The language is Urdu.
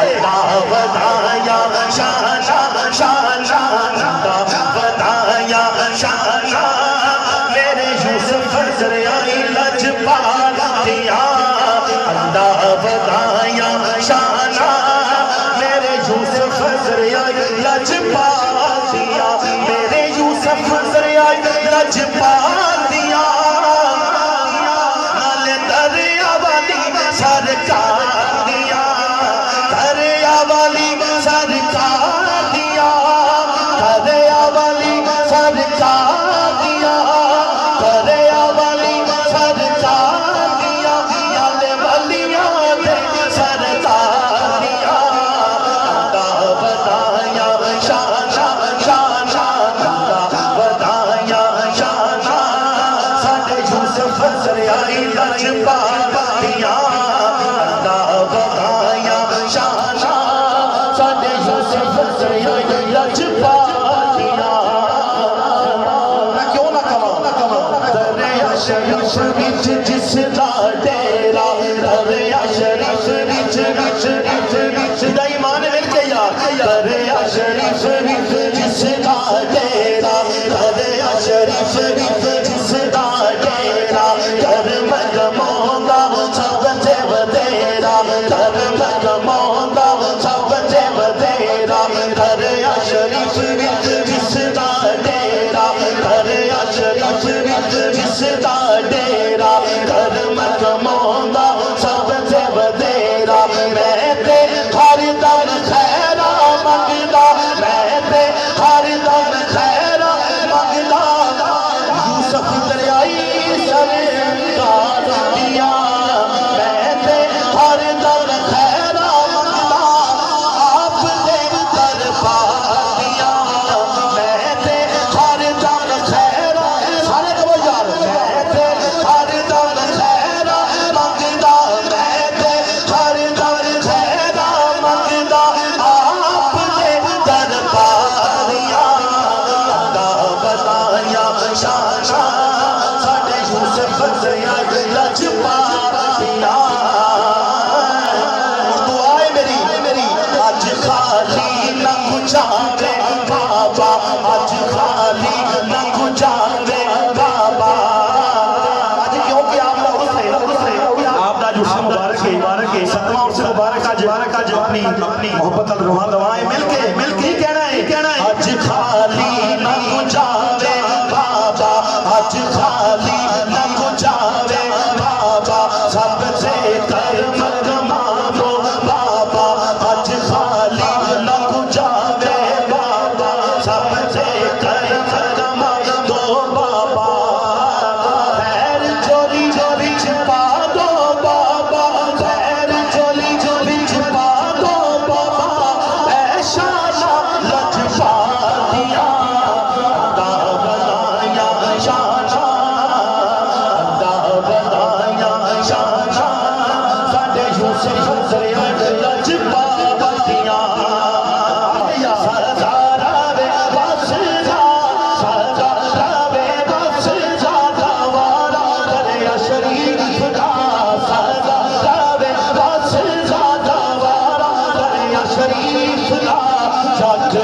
اللہ بتایا شانا شانا اللہ بتایا شانا میرے یوسف دریائے لجپال دیا اللہ بتایا شانا میرے یوسف دریائے لجپال دیا میرے یوسف دریائے لجپال دیا نال دریا والی سرکار دیا دریا والی سرکار دیا دریا والی سرکار دیا دریا والی سرکار دیا یال ولیاں دے سرکار دیا اللہ بتایا شانا شانا اللہ بتایا شانا ساڈے یوسف دریائے لجپال دیا اللہ بتایا شانا ساڈے یوسف دریائے لجپال دیا میں کیوں نہ کہاں دریا شریف وچ جس دا ڈیرا دریا شریف وچ دا ایمان مل کے یار دریا شریف وچ جس دا ڈیرا دریا شریف وچ جس دا ڈیرا کرم کماؤندا سب تے ودیرا کرم کماؤندا سب تے ودیرا دریا شریف وچ جس دا ڈیرا دریا شریف وچ جس دا ڈیرا کرم کماؤندا سب تے ودیرا میں تے ہر دم خیرا منگدا میں تے ہر دم خیرا منگدا یوسف دریائے سرکار دیا میں تے ہر دم خیرا منگدا آپ دے دربار دیا میں تے ہر دم خیرا سارے کہو یار میں تے ہر دم خیرا منگدا میں تے ہر دم خیرا منگدا آپ دے دربار دیا اللہ بتایا شانا ساڈے یوسف دریائے لجپال دیا دعا ہے میری اج خالی نہ گجاوے بابا اج خالی نہ گجاوے بابا اج کیونکہ آپ کا عرس ہے آپ کا جشن مبارک ہے ستواں عرس مبارک اج اپنی محبت الرواں دوائیں مل کے کہنا ہے اج خالی نہ گجاوے بابا اج خالی نہ گجاوے بابا سب سے کرم کماؤ بابا اج خالی نہ گجاوے بابا سب سے کرم کماؤ بابا خیر چوری چوری چھپا دو بابا خیر چوری چوری چھپا دو بابا اے شانا لجپال دیا اللہ بتایا شانا اللہ بتایا شانا ساڈے یوسف دریائے لجپال دیا سردار وے بس جا سردار وے بس جا گوارا دریا شریف دا سردار وے بس جا گوارا دریا شریف دا جگ